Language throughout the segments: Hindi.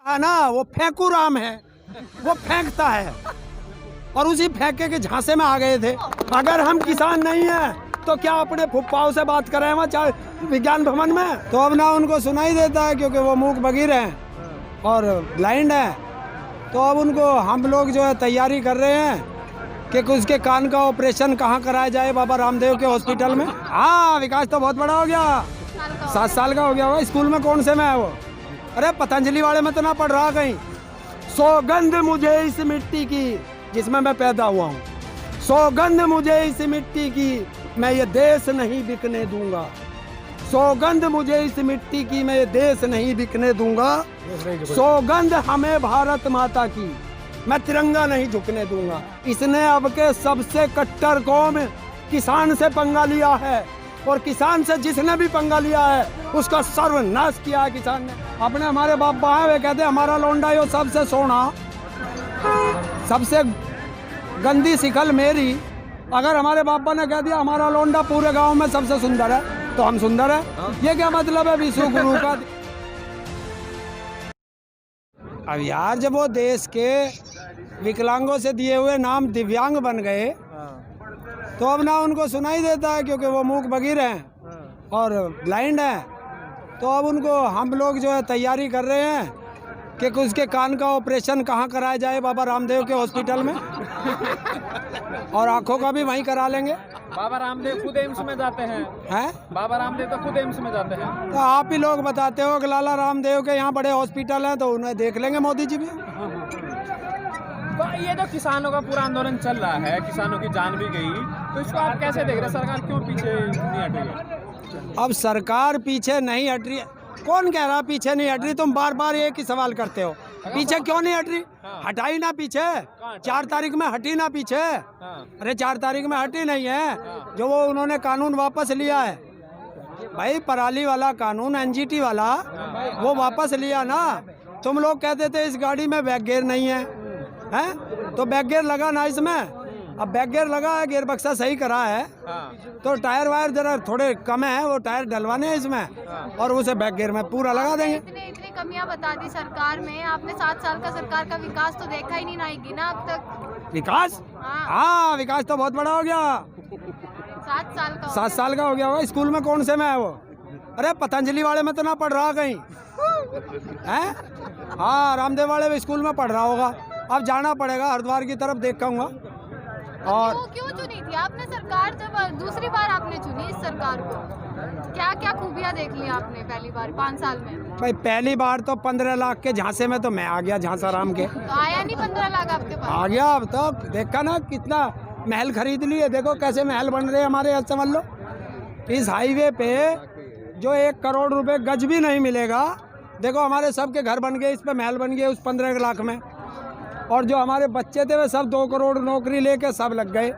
ना वो फेंकू राम है, वो फेंकता है और उसी फेंके के झांसे में आ गए थे। अगर हम किसान नहीं हैं तो क्या अपने फुप्पाओं से बात करें वहाँ चाहे विज्ञान भवन में? तो अब ना उनको सुनाई देता है क्योंकि वो मूक बधिर हैं और ब्लाइंड हैं। तो अब उनको हम लोग जो है तैयारी कर रहे हैं कि उसके कान का ऑपरेशन कहाँ कराया जाए बाबा रामदेव के हॉस्पिटल में। हाँ, विकास तो बहुत बड़ा हो गया, 7 साल का हो गया होगा। स्कूल में कौन से में है वो? अरे पतंजलि वाले में तो ना पढ़ रहा कहीं। सौगंध मुझे इस मिट्टी की जिसमें मैं पैदा हुआ हूँ, सौगंध मुझे इस मिट्टी की, मैं ये देश नहीं बिकने दूंगा। सौगंध मुझे इस मिट्टी की, मैं ये देश नहीं बिकने दूंगा। सौगंध हमें भारत माता की, मैं तिरंगा नहीं झुकने दूंगा। इसने अब के सबसे कट्टर कौम किसान से पंगा लिया है और किसान से जिसने भी पंगा लिया है उसका सर्वनाश किया है किसान ने। अपने हमारे बाप हैं, वे कहते हमारा लौंडा यो सबसे सोना, सबसे गंदी शिकल मेरी। अगर हमारे बापा ने कह दिया हमारा लौंडा पूरे गांव में सबसे सुंदर है तो हम सुंदर है। ये क्या मतलब है विश्व गुरु का? अब यार जब वो देश के विकलांगों से दिए हुए नाम दिव्यांग बन गए तो अब ना उनको सुनाई देता है क्योंकि वो मूक बधिर हैं और ब्लाइंड हैं। तो अब उनको हम लोग जो है तैयारी कर रहे हैं कि उसके कान का ऑपरेशन कहाँ कराया जाए बाबा रामदेव के हॉस्पिटल में और आंखों का भी वहीं करा लेंगे। बाबा रामदेव खुद एम्स में जाते हैं। बाबा रामदेव तो खुद एम्स में जाते हैं। तो आप ही लोग बताते हो कि लाला रामदेव के यहाँ बड़े हॉस्पिटल हैं तो उन्हें देख लेंगे मोदी जी भी। तो ये जो किसानों का पूरा आंदोलन चल रहा है, किसानों की जान भी गई, तो इसको आप कैसे देख रहे हैं? सरकार क्यों पीछे नहीं हट रही है? अब सरकार पीछे नहीं हट रही है, कौन कह रहा पीछे नहीं हट रही? तुम बार बार एक ही सवाल करते हो, पीछे क्यों नहीं हट रही? हटाई ना पीछे, 4 तारीख में हटी ना पीछे। अरे 4 तारीख में हटी नहीं है, जो वो उन्होंने कानून वापस लिया है भाई, पराली वाला कानून, एनजीटी वाला, वो वापस लिया ना। तुम लोग कहते थे इस गाड़ी में बैक गियर नहीं है, हैं? तो बैक गियर लगा ना इसमें। अब बैक गियर लगा है, गियर बक्सा सही करा है, तो टायर वायर जरा थोड़े कम है, वो टायर डलवाने हैं इसमें और उसे बैक गियर में पूरा लगा देंगे। इतनी कमियां बता दी सरकार में। आपने 7 साल का सरकार का विकास तो देखा ही नहीं नाएगी ना अब तक। विकास? हाँ, विकास तो बहुत बड़ा हो गया, 7 साल का हो गया होगा। स्कूल में कौन से में है वो? अरे पतंजलि वाले में तो ना पढ़ रहा कहीं, हैं? हाँ, रामदेव वाले स्कूल में पढ़ रहा होगा। अब जाना पड़ेगा हरिद्वार की तरफ, देख कहूँगा। और क्यों चुनी थी आपने सरकार? जब दूसरी बार आपने चुनी इस सरकार को, क्या क्या खूबियां देख ली आपने पहली बार 5 साल में? भाई पहली बार तो 15 लाख के झांसे में तो मैं आ गया, झांसा राम के। तो आया नहीं 15 लाख आपके पास? आ गया। अब तो देखा ना कितना महल खरीद लिए, देखो कैसे महल बन रहे हैं हमारे यहाँ। समझ लो इस हाईवे पे जो 1 करोड़ रुपए गज भी नहीं मिलेगा, देखो हमारे सबके घर बन गए, इस पे महल बन गए उस 15 लाख में। और जो हमारे बच्चे थे वे सब 2 करोड़ नौकरी लेके सब लग गए,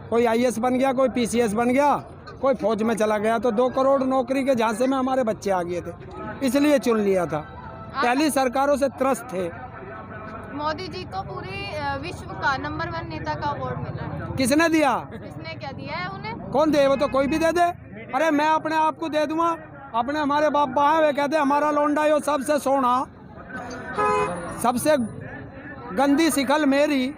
कोई IAS बन गया, कोई PCS बन गया, कोई फौज में चला गया। तो 2 करोड़ नौकरी के झांसे में हमारे बच्चे आ गए थे, इसलिए चुन लिया था। पहली सरकारों से त्रस्त थे। मोदी जी को पूरे विश्व का नंबर 1 नेता का अवार्ड मिला है। किसने दिया? किसने क्या दिया है उन्हें? कौन दे? वो तो कोई भी दे दे। अरे मैं अपने आप को दे दूंगा। अपने हमारे बाप हैं, वे कहते हमारा लौंडा यो सबसे सोना, सबसे गंदी शिकल मेरी।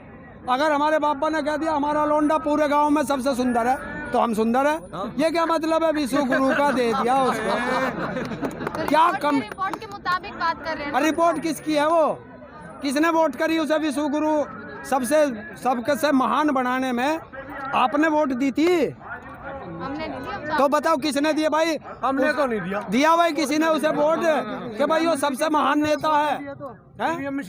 अगर हमारे बापा ने कह दिया हमारा लौंडा पूरे गांव में सबसे सुंदर है तो हम सुंदर है। ये क्या मतलब है? विश्व गुरु का दे दिया उसको। क्या कम रिपोर्ट के मुताबिक बात कर रहे हैं? रिपोर्ट किसकी है? वो किसने वोट करी उसे विश्व गुरु सबके से महान बनाने में? आपने वोट दी थी? हमने नहीं दिया। तो बताओ किसने दिया भाई? हमने तो नहीं दिया भाई किसी ने उसे वोट कि भाई वो सबसे महान नेता है?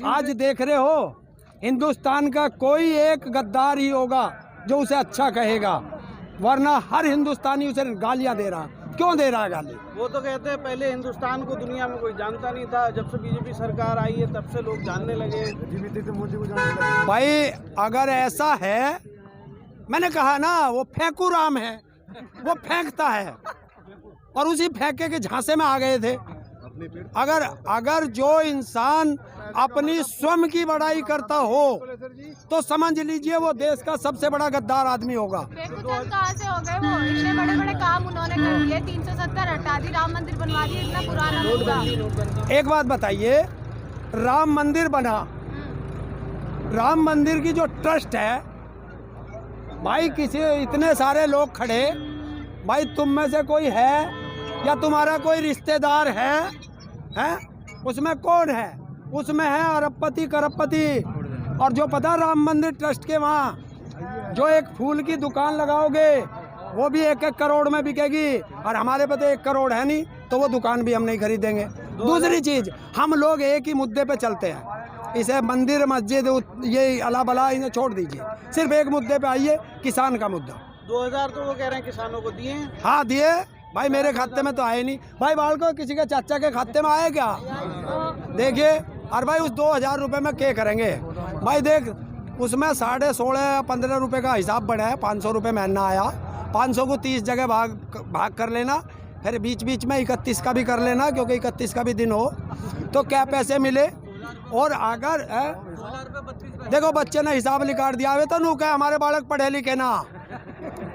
आज देख रहे हो हिंदुस्तान का कोई एक गद्दार ही होगा जो उसे अच्छा कहेगा, वरना हर हिंदुस्तानी उसे गालियां दे रहा। क्यों दे रहा है गाली? वो तो कहते हैं पहले हिंदुस्तान को दुनिया में कोई जानता नहीं था, जब से बीजेपी सरकार आई है तब से लोग जानने लगे, मोदी को जानने लगे। भाई अगर ऐसा है, मैंने कहा ना वो फेंकू राम है, वो फेंकता है और उसी फेंके के झांसे में आ गए थे। अगर जो इंसान अपनी स्वयं की बड़ाई करता हो तो समझ लीजिए वो देश का सबसे बड़ा गद्दार आदमी होगा। कहाँ से हो गए वो? इतने बड़े बड़े काम उन्होंने कर दिए, 370 हटा दी, राम मंदिर बनवा दिया, इतना पुराना मुद्दा। एक बात बताइए, राम मंदिर बना, राम मंदिर की जो ट्रस्ट है भाई, किसी इतने सारे लोग खड़े, भाई तुम में से कोई है या तुम्हारा कोई रिश्तेदार है उसमें कौन है? उसमें है अरबपति करबपति। और जो पता राम मंदिर ट्रस्ट के वहाँ जो एक फूल की दुकान लगाओगे वो भी 1-1 करोड़ में बिकेगी, और हमारे पे तो 1 करोड़ है नहीं, तो वो दुकान भी हम नहीं खरीदेंगे। दूसरी चीज, हम लोग एक ही मुद्दे पे चलते हैं, इसे मंदिर मस्जिद ये अला बला इन्हें छोड़ दीजिए, सिर्फ एक मुद्दे पे आइए, किसान का मुद्दा। 2000 तो वो कह रहे हैं किसानों को दिए हैं। हाँ दिए भाई, मेरे खाते में तो आए नहीं भाई, बाल को किसी के चाचा के खाते में आए क्या? देखिए, और भाई उस 2000 रुपये में क्या करेंगे भाई? देख, उसमें 16.5-15 रुपये का हिसाब बढ़ा है, 500 रुपये महीना आया, 500 को 30 जगह भाग कर लेना, फिर बीच बीच में 31 का भी कर लेना, क्योंकि 31 का भी दिन हो, तो क्या पैसे मिले। और अगर देखो बच्चे ने हिसाब निकाल दिया हुआ तो नू क्या हमारे बालक पढ़े लिखे ना।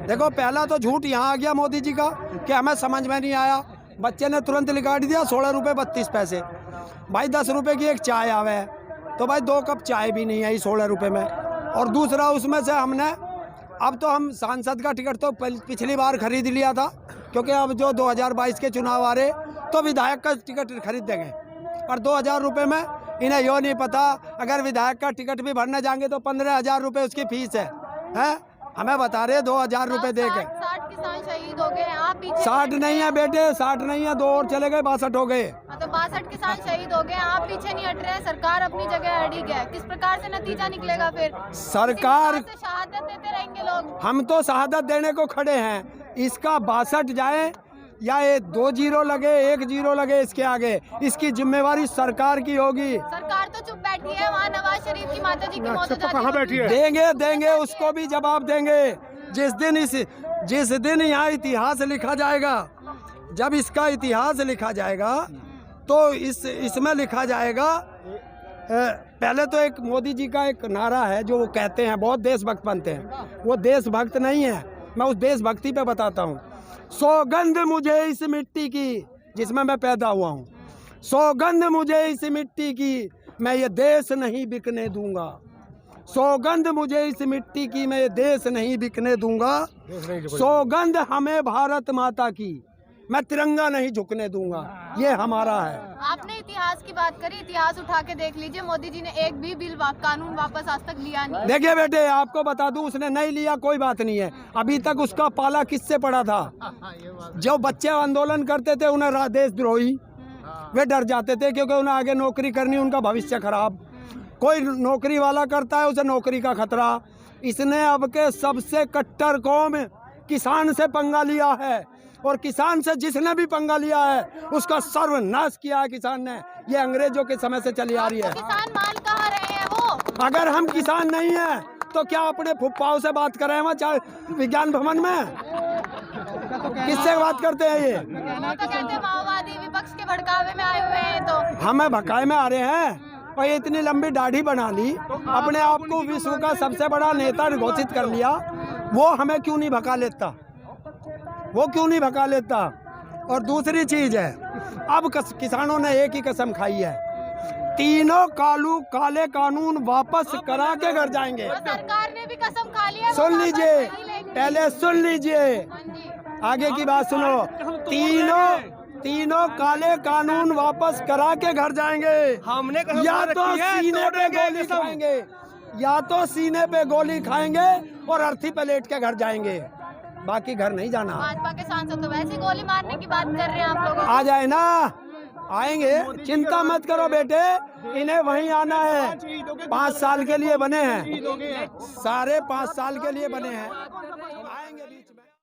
देखो पहला तो झूठ यहाँ आ गया मोदी जी का कि हमें समझ में नहीं आया, बच्चे ने तुरंत निकाल दिया 16 रुपये 32 पैसे। भाई 10 रुपये की एक चाय आवे तो भाई 2 कप चाय भी नहीं आई 16 रुपये में। और दूसरा उसमें से हमने, अब तो हम सांसद का टिकट तो पिछली बार खरीद लिया था, क्योंकि अब जो 2022 के चुनाव आ रहे तो विधायक का टिकट खरीद देंगे। और 2000 रुपये में इन्हें यो नहीं पता, अगर विधायक का टिकट भी भरने जाएंगे तो 15,000 रुपये उसकी फीस है? हमें बता रहे 2000 रुपये दे के। 60 किसान शहीद हो गए, आप पीछे 60 नहीं है बेटे, 60 नहीं है, 2 और चले गए, 62 हो गए। तो 62 किसान शहीद हो गए, आप पीछे नहीं हट रहे हैं, सरकार अपनी जगह अड़ी है। किस प्रकार से नतीजा निकलेगा फिर? सरकार से शहादत देते रहेंगे लोग। हम तो शहादत देने को खड़े हैं, इसका 62 जाए या ये 2 जीरो लगे 1 जीरो लगे, इसके आगे इसकी जिम्मेवारी सरकार की होगी। सरकार तो चुप बैठी है, वहाँ नवाज शरीफ की माता जी की मौत कहाँ बैठी है? देंगे उसको भी जवाब देंगे। जिस दिन यहाँ इतिहास लिखा जाएगा, जब इसका इतिहास लिखा जाएगा तो इसमें लिखा जाएगा। पहले तो एक मोदी जी का एक नारा है जो वो कहते हैं, बहुत देशभक्त बनते हैं, वो देशभक्त नहीं है। मैं उस देशभक्ति पे बताता हूँ। सौगंध मुझे इस मिट्टी की जिसमें मैं पैदा हुआ हूँ, सौगंध मुझे इस मिट्टी की, मैं ये देश नहीं बिकने दूंगा। सौगंध मुझे इस मिट्टी की, मैं ये देश नहीं बिकने दूंगा। सौगंध हमें भारत माता की, मैं तिरंगा नहीं झुकने दूंगा, ये हमारा है। आपने इतिहास की बात करी, इतिहास उठा के देख लीजिए, मोदी जी ने एक भी बिल कानून वापस आज तक लिया नहीं। देखिए बेटे, आपको बता दूं, उसने नहीं लिया कोई बात नहीं है, अभी तक उसका पाला किससे पड़ा था? जो बच्चे आंदोलन करते थे उन्हें देशद्रोही, वे डर जाते थे क्योंकि उन्हें आगे नौकरी करनी, उनका भविष्य खराब। कोई नौकरी वाला करता है उसे नौकरी का खतरा। इसने अब के सबसे कट्टर कौम किसान से पंगा लिया है, और किसान से जिसने भी पंगा लिया है उसका सर्वनाश किया है किसान ने। ये अंग्रेजों के समय से चली आ रही है। किसान मान कहाँ रहे हैं वो? अगर हम किसान नहीं हैं तो क्या अपने फुप्पाओं से बात कर रहे हैं वहाँ विज्ञान भवन में? किससे बात करते हैं ये? वो तो कहते हैं माओवादी विपक्ष के भड़कावे में आए हुए हैं। तो हमें भड़काए में आ रहे हैं, और ये इतनी लंबी दाढ़ी बना ली, अपने आप को विश्व का सबसे बड़ा नेता घोषित कर लिया, वो हमें क्यों नहीं भगा लेता? वो क्यों नहीं भगा लेता? और दूसरी चीज है, अब किसानों ने एक ही कसम खाई है, तीनों काले कानून वापस करा के घर जाएंगे। सरकार ने भी कसम खा लिया। सुन लीजिए, पहले सुन लीजिए, आगे की बात सुनो। तीनों काले कानून वापस करा के घर जाएंगे। हमने या तो सीने पे गोली खाएंगे, या तो सीने पे गोली खाएंगे और अर्थी पे लेट के घर जाएंगे, बाकी घर नहीं जाना। भाजपा के सांसद तो वैसे ही गोली मारने की बात कर रहे हैं आप लोगों। आ जाए ना, आएंगे, चिंता मत करो बेटे, इन्हें वहीं आना है। 5 साल के लिए बने हैं, सारे 5 साल के लिए बने हैं।